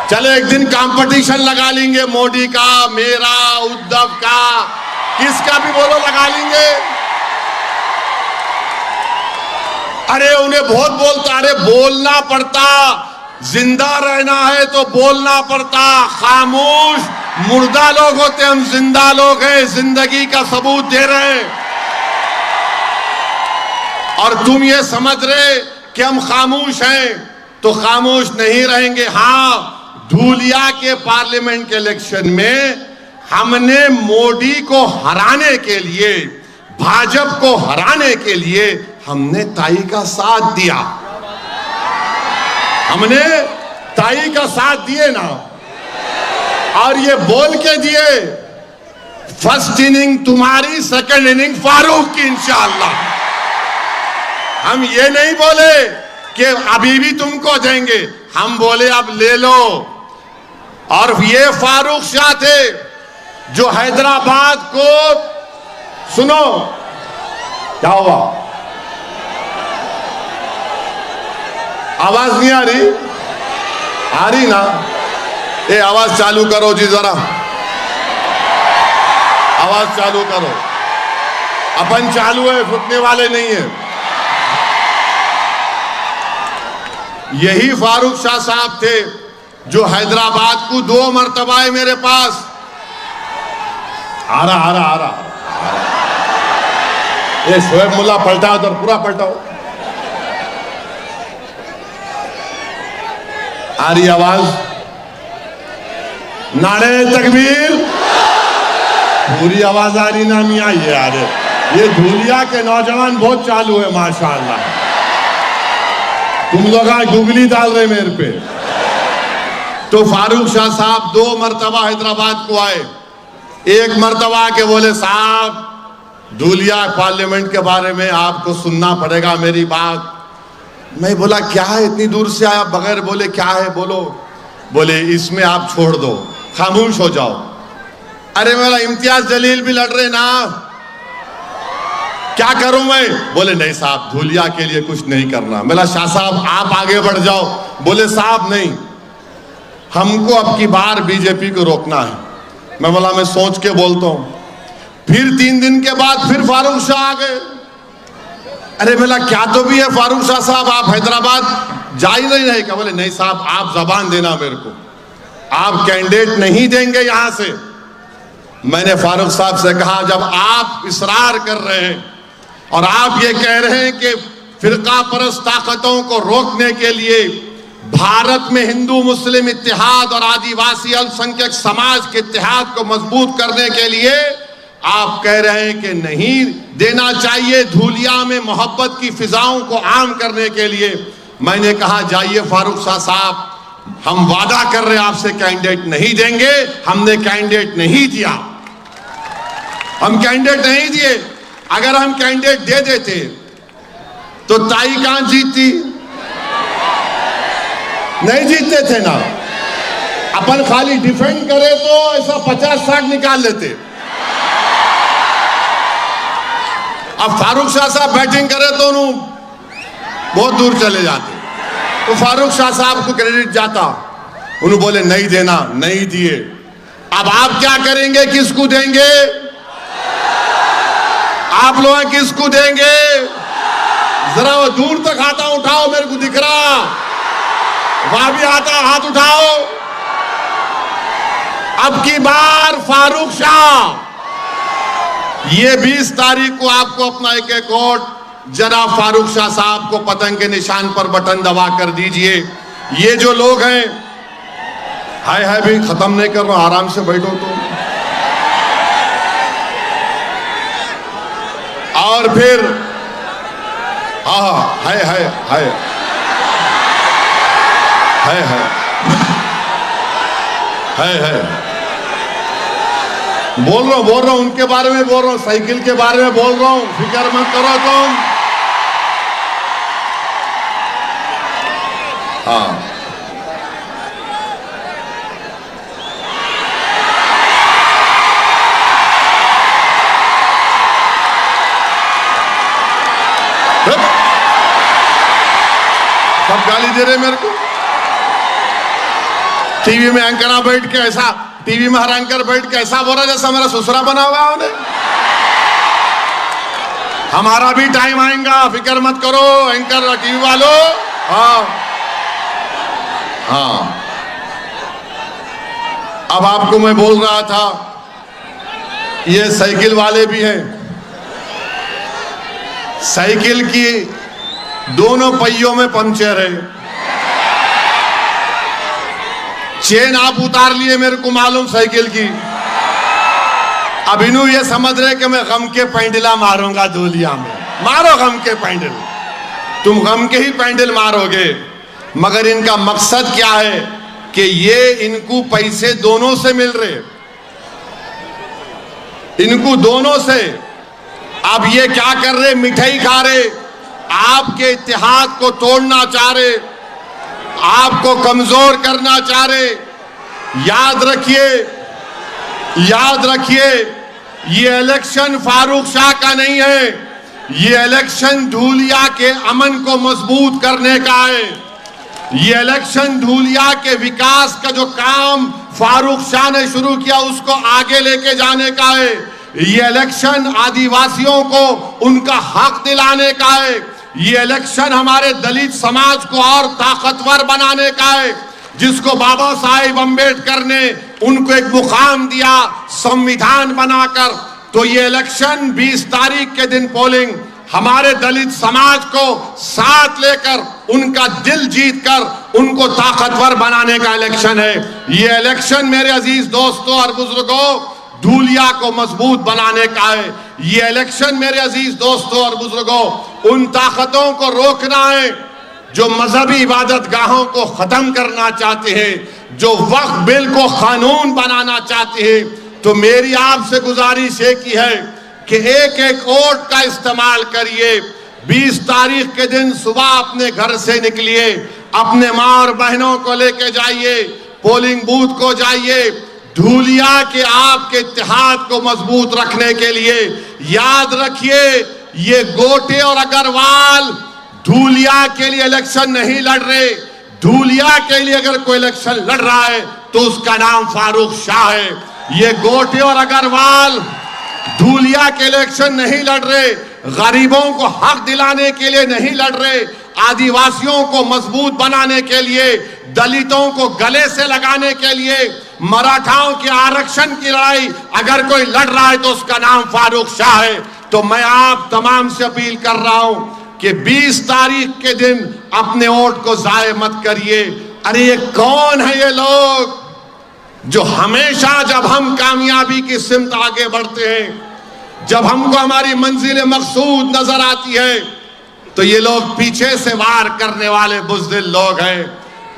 चलो एक दिन कंपटीशन लगा लेंगे, मोदी का, मेरा, उद्धव का, किसका भी बोलो लगा लेंगे। अरे उन्हें बहुत बोलता, अरे बोलना पड़ता, जिंदा रहना है तो बोलना पड़ता, खामोश मुर्दा लोग होते, हम जिंदा लोग हैं, जिंदगी का सबूत दे रहे हैं। और तुम ये समझ रहे कि हम खामोश हैं, तो खामोश नहीं रहेंगे। हाँ, धूलिया के पार्लियामेंट के इलेक्शन में हमने मोदी को हराने के लिए, भाजपा को हराने के लिए हमने ताई का साथ दिया, हमने ताई का साथ दिए ना, और ये बोल के दिए फर्स्ट इनिंग तुम्हारी, सेकंड इनिंग फारूक की इंशाअल्लाह। हम ये नहीं बोले कि अभी भी तुमको देंगे, हम बोले अब ले लो। और ये फारूक शाह थे जो हैदराबाद को, सुनो क्या हुआ, आवाज नहीं आ रही? आ रही ना? ये आवाज चालू करो जी जरा, आवाज चालू करो, अपन चालू है, फुटने वाले नहीं है। यही फारूक शाह साहब थे जो हैदराबाद को 2 मरतबा है मेरे पास, आ रहा ये शोएब मुल्ला पलटा उधर, पूरा पलटाओ, आ रही आवाज, नारे तकबीर, पूरी आवाज आ रही ना मियां? ये यार ये धूलिया के नौजवान बहुत चालू है माशाअल्लाह, तुम लोग आज गुगली डाल रहे मेरे पे। तो फारूक शाह साहब 2 मरतबा हैदराबाद को आए, एक मरतबा के बोले साहब धूलिया पार्लियामेंट के बारे में आपको सुनना पड़ेगा मेरी बात। मैं बोला क्या है, इतनी दूर से आया बगैर बोले क्या है, बोलो। बोले इसमें आप छोड़ दो, खामोश हो जाओ, अरे मेरा इम्तियाज जलील भी लड़ रहे ना, क्या करूं मैं? बोले नहीं साहब, धूलिया के लिए कुछ नहीं करना। मेरा शाह साहब आप आगे बढ़ जाओ। बोले साहब नहीं, हमको अब की बार बीजेपी को रोकना है। मैं बोला मैं सोच के बोलता हूं। फिर 3 दिन के बाद फिर फारूक शाह आ गए। अरे बोला क्या तो भी है फारूक शाह साहब, आप हैदराबाद जा ही नहीं रहे क्या? बोले नहीं साहब, आप जबान देना मेरे को, आप कैंडिडेट नहीं देंगे यहां से। मैंने फारूक साहब से कहा जब आप इसरार कर रहे हैं और आप ये कह रहे हैं कि फिरका परस्त ताकतों को रोकने के लिए भारत में हिंदू मुस्लिम इत्तेहाद और आदिवासी अल्पसंख्यक समाज के इत्तेहाद को मजबूत करने के लिए आप कह रहे हैं कि नहीं देना चाहिए, धूलिया में मोहब्बत की फिजाओं को आम करने के लिए। मैंने कहा जाइए फारूक शाह साहब, हम वादा कर रहे हैं आपसे कैंडिडेट नहीं देंगे। हमने कैंडिडेट नहीं दिया, हम कैंडिडेट नहीं दिए। अगर हम कैंडिडेट दे देते तो ताई कहां जीतती? नहीं जीतते थे ना। अपन खाली डिफेंड करे तो ऐसा 50-60 निकाल लेते। अब फारूक शाह साहब बैटिंग करे तो उन्होंने बहुत दूर चले जाते, तो फारूक शाह साहब को क्रेडिट जाता। उन्होंने बोले नहीं देना, नहीं दिए। अब आप क्या करेंगे, किसको देंगे? आप लोग किसको देंगे? जरा वो दूर तक हाथ उठाओ, मेरे को दिख रहा। वहां भी आता हाथ उठाओ। अब की बार फारूक शाह, ये 20 तारीख को आपको अपना एक वोट जरा फारूक शाह साहब को पतंग के निशान पर बटन दबा कर दीजिए। ये जो लोग हैं, हाय हाय भी खत्म नहीं कर रहा, आराम से बैठो तो। और फिर हाय हाय हाय हाय हाय हाय हाय बोल रहा हूं उनके बारे में बोल रहा हूं, साइकिल के बारे में बोल रहा हूं, फिक्र मत करो तुम। हाँ सब गाली दे रहे मेरे को। टीवी में एंकर बैठ के ऐसा, टीवी में हर एंकर बैठ के ऐसा बोल रहा जैसा मेरा ससुरा बना हुआ है उन्हें। हमारा भी टाइम आएगा, फिक्र मत करो एंकर टीवी वालों। हाँ हाँ, अब आपको मैं बोल रहा था, ये साइकिल वाले भी हैं। साइकिल की दोनों पहियों में पंचर है, चेन आप उतार लिए, मेरे को मालूम साइकिल की। अब इन्हों ये समझ रहे कि मैं गम के पैंडला मारूंगा धूलिया में। मारो गम के पैंडल, तुम गम के ही पैंडल मारोगे। मगर इनका मकसद क्या है कि ये इनको पैसे दोनों से मिल रहे, इनको दोनों से। अब ये क्या कर रहे, मिठाई खा रहे, आपके इत्तेहाद को तोड़ना चाह रहे, आपको कमजोर करना चाह रहे। याद रखिए, याद रखिए, ये इलेक्शन फारूक शाह का नहीं है, ये इलेक्शन धूलिया के अमन को मजबूत करने का है। ये इलेक्शन धूलिया के विकास का जो काम फारूक शाह ने शुरू किया उसको आगे लेके जाने का है। ये इलेक्शन आदिवासियों को उनका हक दिलाने का है। ये इलेक्शन हमारे दलित समाज को और ताकतवर बनाने का है, जिसको बाबा साहेब अम्बेडकर ने उनको एक मुकाम दिया संविधान बनाकर। तो ये इलेक्शन 20 तारीख के दिन पोलिंग हमारे दलित समाज को साथ लेकर उनका दिल जीतकर उनको ताकतवर बनाने का इलेक्शन है। ये इलेक्शन मेरे अजीज दोस्तों और बुजुर्गों धूलिया को मजबूत बनाने का है। ये इलेक्शन मेरे अजीज दोस्तों और बुजुर्गों उन ताकतों को रोकना है जो मजहबी इबादत गाहों को खत्म करना चाहते हैं, जो वक्फ बिल को कानून बनाना चाहते हैं। तो मेरी आपसे गुजारिश एक ही है कि एक एक वोट का इस्तेमाल करिए। 20 तारीख के दिन सुबह अपने घर से निकलिए, अपने माँ और बहनों को लेके जाइए, पोलिंग बूथ को जाइए, धूलिया के आपके इत्तेहाद को मजबूत रखने के लिए याद रखिए, ये गोटे और अग्रवाल धूलिया के लिए इलेक्शन नहीं लड़ रहे। धूलिया के लिए अगर कोई इलेक्शन लड़ रहा है तो उसका नाम फारूक शाह है। ये गोटे और अग्रवाल धूलिया के इलेक्शन नहीं लड़ रहे, गरीबों को हक दिलाने के लिए नहीं लड़ रहे, आदिवासियों को मजबूत बनाने के लिए, दलितों को गले से लगाने के लिए, मराठाओं के आरक्षण की लड़ाई अगर कोई लड़ रहा है तो उसका नाम फारूक शाह है। तो मैं आप तमाम से अपील कर रहा हूं कि 20 तारीख के दिन अपने वोट को जाया मत करिए। अरे ये कौन है ये लोग जो हमेशा जब हम कामयाबी की सिमत आगे बढ़ते हैं, जब हमको हमारी मंजिल मकसूद नजर आती है, तो ये लोग पीछे से वार करने वाले बुज़दिल लोग हैं।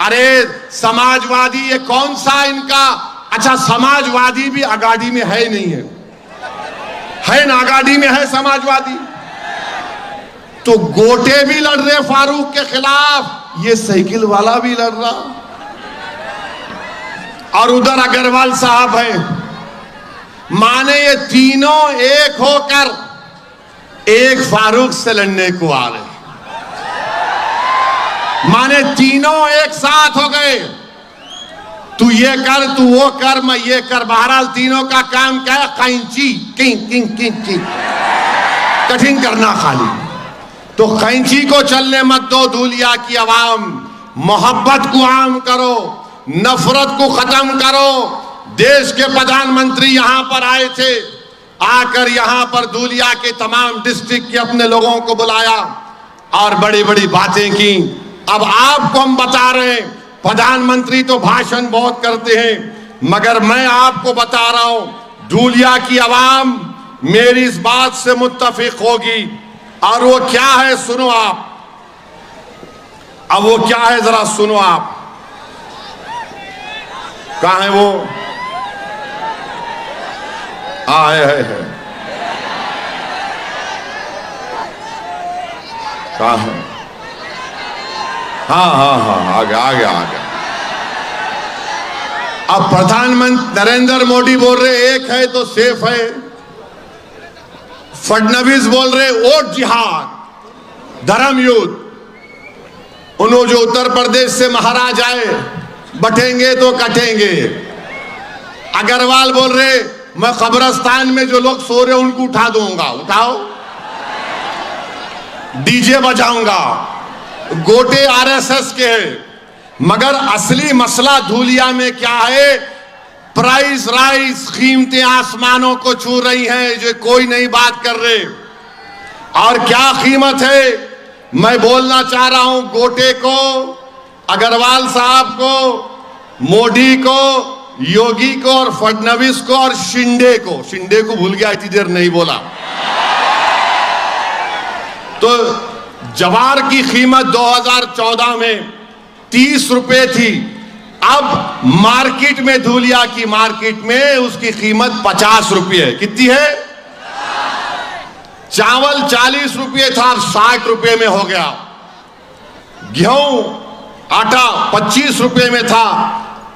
अरे समाजवादी ये कौन सा इनका, अच्छा समाजवादी भी आगाड़ी में है नहीं है ना, आगाड़ी में है समाजवादी। तो गोटे भी लड़ रहे फारूक के खिलाफ, ये साइकिल वाला भी लड़ रहा, और उधर अग्रवाल साहब है। माने ये तीनों एक होकर एक फारूक से लड़ने को आ रहे, माने तीनों एक साथ हो गए। तू ये कर, तू वो कर, मैं ये कर। बहरहाल तीनों का काम क्या है? कैंची किंग किंग किंग किंग कठिन करना खाली। तो कैंची को चलने मत दो धूलिया की आवाम। मोहब्बत को आम करो, नफरत को खत्म करो। देश के प्रधानमंत्री यहां पर आए थे, आकर यहां पर धूलिया के तमाम डिस्ट्रिक्ट के अपने लोगों को बुलाया और बड़ी बड़ी बातें की। अब आपको हम बता रहे हैं, प्रधानमंत्री तो भाषण बहुत करते हैं, मगर मैं आपको बता रहा हूं, धूलिया की आवाम मेरी इस बात से मुत्तफिक होगी। और वो क्या है सुनो आप, अब वो क्या है जरा सुनो आप। कहां है वो? है कहां है? हाँ आ गया। अब प्रधानमंत्री नरेंद्र मोदी बोल रहे एक है तो सेफ है, फडणवीस बोल रहे वोट जिहाद, धर्म युद्ध। उन्होंने जो उत्तर प्रदेश से महाराज आए, बटेंगे तो कटेंगे। अग्रवाल बोल रहे मैं कब्रिस्तान में जो लोग सो रहे उनको उठा दूंगा, उठाओ, डीजे बजाऊंगा। गोटे आरएसएस के हैं, मगर असली मसला धूलिया में क्या है? प्राइस राइस, कीमतें आसमानों को छू रही हैं, जो कोई नहीं बात कर रहे। और क्या कीमत है? मैं बोलना चाह रहा हूं गोटे को, अग्रवाल साहब को, मोदी को, योगी को और फडणवीस को और शिंदे को भूल गया, इतनी देर नहीं बोला। तो जवार की कीमत 2014 में 30 रुपए थी, अब मार्केट में, धूलिया की मार्केट में उसकी कीमत 50 रुपये है। कितनी है? चावल 40 रुपये था, 60 रुपये में हो गया। गेहूं आटा 25 रुपये में था,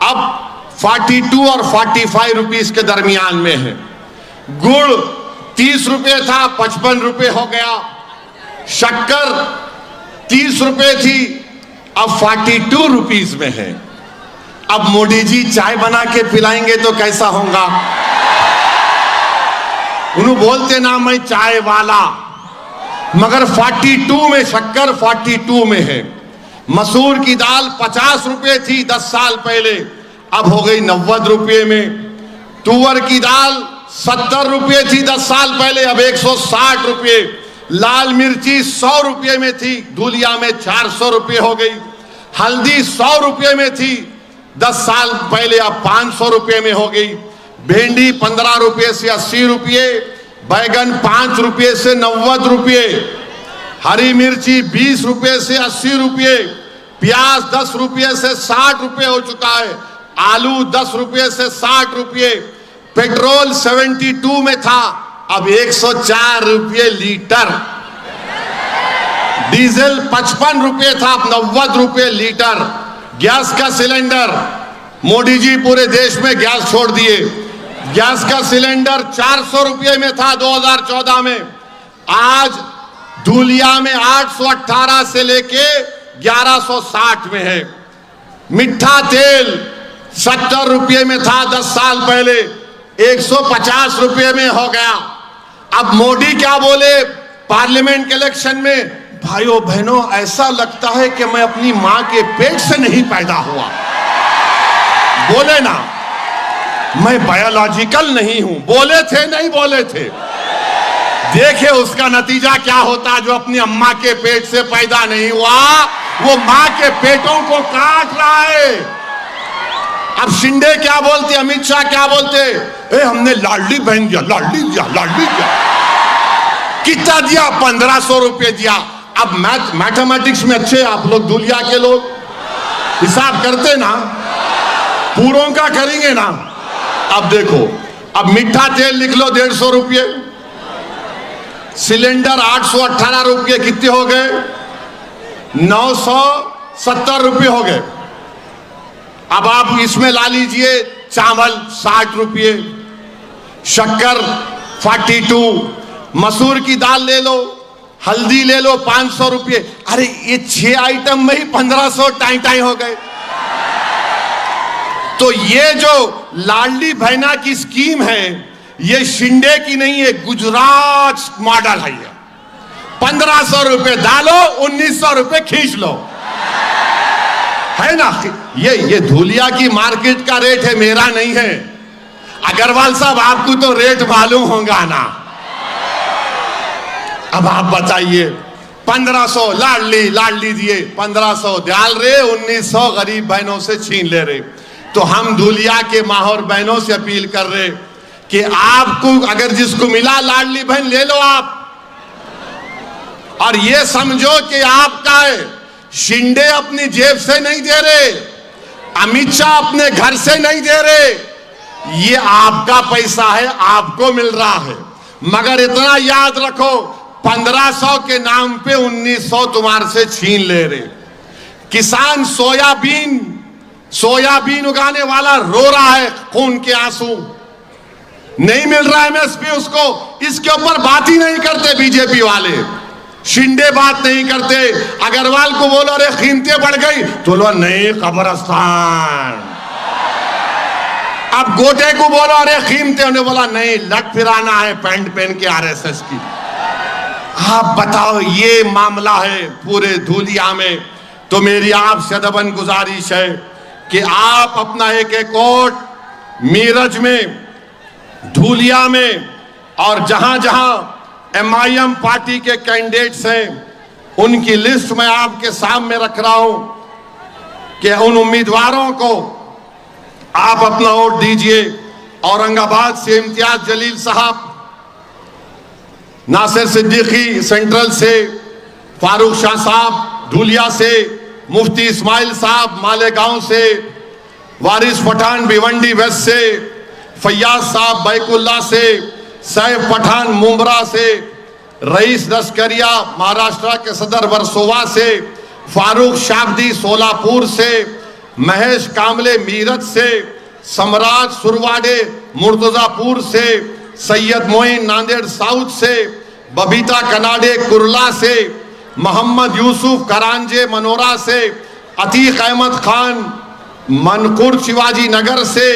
अब 42 और 45 रुपीस के दरमियान में है। गुड़ 30 रुपये था, 55 रुपये हो गया। शक्कर 30 रुपये थी, अब 42 रुपीस में है। अब मोदी जी चाय बना के पिलाएंगे तो कैसा होगा? उन्होंने बोलते ना मैं चाय वाला, मगर 42 में शक्कर 42 में है। मसूर की दाल 50 रुपये थी 10 साल पहले, अब हो गई 90 रुपये में। तुअर की दाल 70 रुपये थी 10 साल पहले, अब 160 रुपये। लाल मिर्ची 100 रुपये में थी, धूलिया में 400 रुपये हो गई। हल्दी 100 रुपये में थी 10 साल पहले, अब 500 रुपये में हो गई। भिंडी 15 रुपये से 80 रुपये, बैगन 5 रुपये से 90 रुपये, हरी मिर्ची 20 रुपये से 80 रुपये, प्याज 10 रुपये से 60 रुपये हो चुका है, आलू 10 रुपये से 60 रुपये, पेट्रोल 72 में था, अब 104 रुपये लीटर, डीजल 55 रुपये था, अब 90 रुपये लीटर, गैस का सिलेंडर मोदी जी पूरे देश में गैस छोड़ दिए। गैस का सिलेंडर 400 रुपये में था 2014 में, आज धूलिया में 818 से लेके 1160 में है। मीठा तेल 70 रुपये में था 10 साल पहले, 150 रुपये में हो गया। अब मोदी क्या बोले पार्लियामेंट के इलेक्शन में, भाइयों बहनों ऐसा लगता है कि मैं अपनी मां के पेट से नहीं पैदा हुआ। बोले ना, मैं बायोलॉजिकल नहीं हूं, बोले थे नहीं बोले थे। देखिए उसका नतीजा क्या होता, जो अपनी अम्मा के पेट से पैदा नहीं हुआ वो मां के पेटों को काट रहा है। अब शिंदे क्या बोलते, अमित शाह क्या बोलते, हमने लाडली बहन दिया, लाडली दिया, लाडली दिया। कितना दिया? 1500 रुपये दिया। अब मैथमेटिक्स में अच्छे आप लोग, धूलिया के लोग हिसाब करते ना, पूरों का करेंगे ना। अब देखो, अब मीठा तेल लिख लो 150 रुपये, सिलेंडर 818 रुपये, कितने हो गए? 970 रुपये हो गए। अब आप इसमें ला लीजिए चावल 60 रुपये, शक्कर 42, मसूर की दाल ले लो, हल्दी ले लो 500 रुपये। अरे ये 6 आइटम में ही 1500 टाई टाई हो गए। तो ये जो लाडली बहना की स्कीम है ये शिंदे की नहीं है, गुजरात मॉडल है। 1500 रुपये डालो, 1900 रुपये खींच लो, है ना। ये धूलिया की मार्केट का रेट है, मेरा नहीं है। अग्रवाल साहब आपको तो रेट मालूम होगा ना। अब आप बताइए, 1500 लाडली लाडली दिए, 1500 डाल रहे, 1900 गरीब बहनों से छीन ले रहे। तो हम धूलिया के माँ और बहनों से अपील कर रहे कि आपको अगर जिसको मिला लाडली बहन ले लो आप, और ये समझो कि आपका है। शिंदे अपनी जेब से नहीं दे रहे, अमित शाह अपने घर से नहीं दे रहे, ये आपका पैसा है, आपको मिल रहा है। मगर इतना याद रखो, 1500 के नाम पे 1900 तुम्हारे से छीन ले रहे। किसान सोयाबीन उगाने वाला रो रहा है खून के आंसू, नहीं मिल रहा एमएसपी उसको। इसके ऊपर बात ही नहीं करते बीजेपी वाले, शिंदे बात नहीं करते। अग्रवाल को बोलो अरे कीमतें बढ़ गई, तो लो नहीं कब्रिस्तान। अब गोटे को बोलो अरे कीमतें, उन्हें बोला नहीं लट फिराना है पैंट पहन के आरएसएस की। आप बताओ, ये मामला है पूरे धूलिया में। तो मेरी आपसे अदबन गुजारिश है कि आप अपना एक वोट मीरज में, धूलिया में और जहां जहां एमआईएम पार्टी के कैंडिडेट्स हैं उनकी लिस्ट मैं आपके सामने रख रहा हूं कि उन उम्मीदवारों को आप अपना वोट दीजिए। औरंगाबाद से इम्तियाज जलील साहब, नासिर सिद्दीकी सेंट्रल से, फारूक शाह साहब धूलिया से, मुफ्ती इस्माइल साहब मालेगांव से, वारिस पठान भिवंडी वेस्ट से, फैयाज साहब बैकुल्ला से, सैफ पठान मुंब्रा से, रईस लश्करिया महाराष्ट्र के सदर वर्सोवा से, फारूक शाब्दी सोलापुर से, महेश कामले मीरठ से, सम्राट सुरवाडे मुर्तजापुर से, सैयद मोइन नांदेड़ साउथ से, बबीता कनाडे कुरला से, मोहम्मद यूसुफ करांजे मनोरा से, अतीक अहमद खान मनकुर शिवाजी नगर से,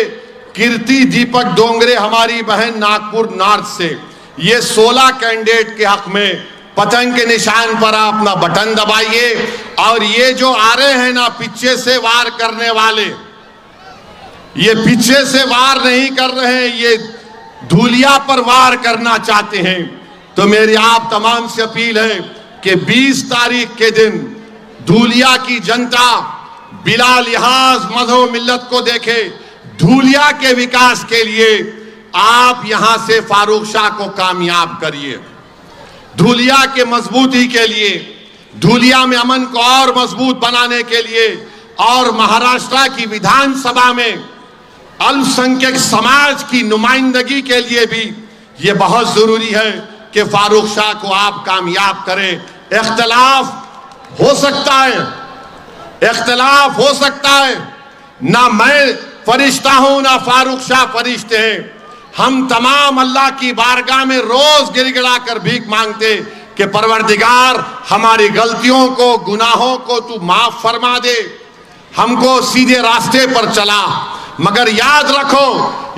कीर्ति दीपक डोंगरे हमारी बहन नागपुर नॉर्थ से। ये 16 कैंडिडेट के हक में पतंग के निशान पर आप अपना बटन दबाइए। और ये जो आ रहे हैं ना पीछे से वार करने वाले, ये पीछे से वार नहीं कर रहे हैं, ये धूलिया पर वार करना चाहते हैं। तो मेरी आप तमाम से अपील है कि 20 तारीख के दिन धूलिया की जनता बिला लिहाज मजहब मिल्लत को देखे, धूलिया के विकास के लिए आप यहां से फारूक शाह को कामयाब करिए। धूलिया के मजबूती के लिए, धूलिया में अमन को और मजबूत बनाने के लिए और महाराष्ट्र की विधानसभा में अल्पसंख्यक समाज की नुमाइंदगी के लिए भी ये बहुत जरूरी है कि फारूक शाह को आप कामयाब करें। इख्तलाफ हो सकता है, इख्तलाफ हो सकता है, ना मैं फरिश्ता हूं ना फारूक शाह फरिश्ते हैं। हम तमाम अल्लाह की बारगाह में रोज गिड़गिड़ा कर भीख मांगते कि परवरदिगार हमारी गलतियों को, गुनाहों को तू माफ फरमा दे, हमको सीधे रास्ते पर चला। मगर याद रखो,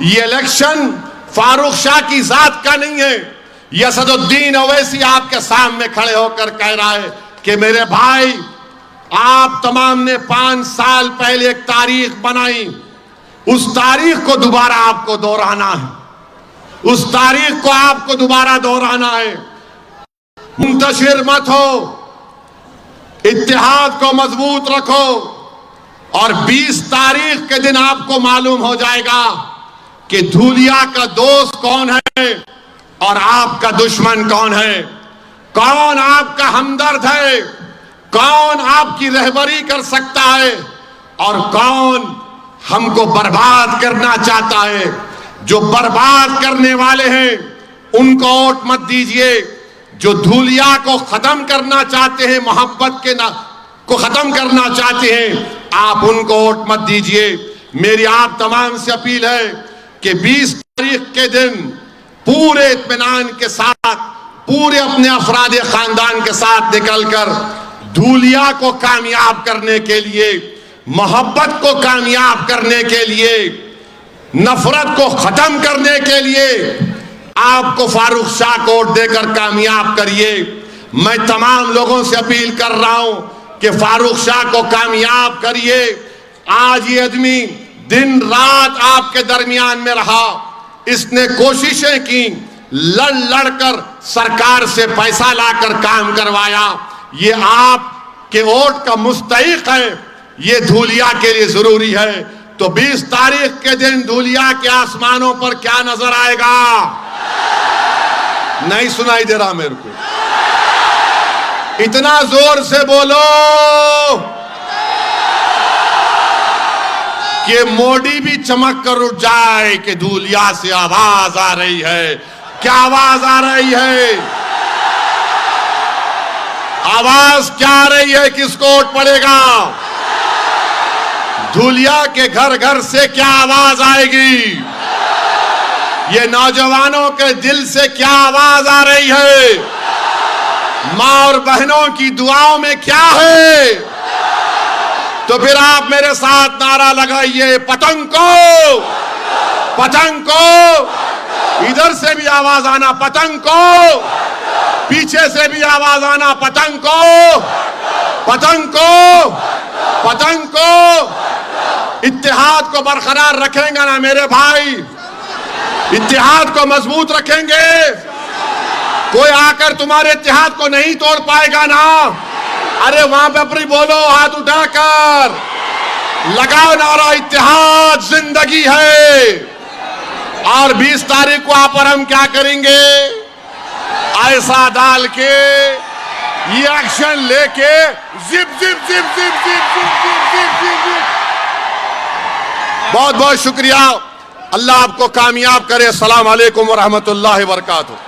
ये इलेक्शन फारूक शाह की जात का नहीं है। ये असदुद्दीन ओवैसी आपके सामने खड़े होकर कह रहा है कि मेरे भाई, आप तमाम ने 5 साल पहले एक तारीख बनाई, उस तारीख को दोबारा आपको दोहराना है, उस तारीख को आपको दोबारा दोहराना है। मुंतशिर मत हो, इत्तेहाद को मजबूत रखो और 20 तारीख के दिन आपको मालूम हो जाएगा कि धूलिया का दोस्त कौन है और आपका दुश्मन कौन है, कौन आपका हमदर्द है, कौन आपकी रहबरी कर सकता है और कौन हमको बर्बाद करना चाहता है। जो बर्बाद करने वाले हैं उनको वोट मत दीजिए, जो धूलिया को खत्म करना चाहते हैं, मोहब्बत के ना को खत्म करना चाहते हैं, आप उनको वोट मत दीजिए। मेरी आप तमाम से अपील है कि 20 तारीख के दिन पूरे इत्मीनान के साथ, पूरे अपने अफराद खानदान के साथ निकलकर धूलिया को कामयाब करने के लिए, मोहब्बत को कामयाब करने के लिए, नफरत को खत्म करने के लिए आपको फारूक शाह को वोट देकर कामयाब करिए। मैं तमाम लोगों से अपील कर रहा हूं कि फारूक शाह को कामयाब करिए। आज ये आदमी दिन रात आपके दरमियान में रहा, इसने कोशिशें की, लड़ लड़कर सरकार से पैसा लाकर काम करवाया। ये आपके वोट का मुस्तहिक है, ये धूलिया के लिए जरूरी है। तो 20 तारीख के दिन धूलिया के आसमानों पर क्या नजर आएगा? नहीं सुनाई दे रहा मेरे को, इतना जोर से बोलो कि मोदी भी चमक कर उठ जाए कि धूलिया से आवाज आ रही है। क्या आवाज आ रही है? आवाज क्या आ रही है? किसको वोट पड़ेगा? धूलिया के घर घर से क्या आवाज आएगी? ये नौजवानों के दिल से क्या आवाज आ रही है? मां और बहनों की दुआओं में क्या है? तो फिर आप मेरे साथ नारा लगाइए, पतंग को, पतंग को। इधर से भी आवाज आना, पतंग को। पीछे से भी आवाज आना, पतंग को, पतंग को, पतंग को। इत्तेहाद को बरकरार रखेंगे ना मेरे भाई? इत्तेहाद को मजबूत रखेंगे? कोई आकर तुम्हारे इत्तेहाद को नहीं तोड़ पाएगा ना? अरे वहां पे अपनी बोलो, हाथ उठाकर लगाओ नारा, इत्तेहाद जिंदगी है। और 20 तारीख को आप और हम क्या करेंगे? ऐसा डाल के, ये एक्शन लेके, zip zip zip zip zip zip zip zip zip zip. बहुत बहुत शुक्रिया। अल्लाह आपको कामयाब करे। अस्सलाम वालेकुम व रहमतुल्लाहि व बरकातुहू।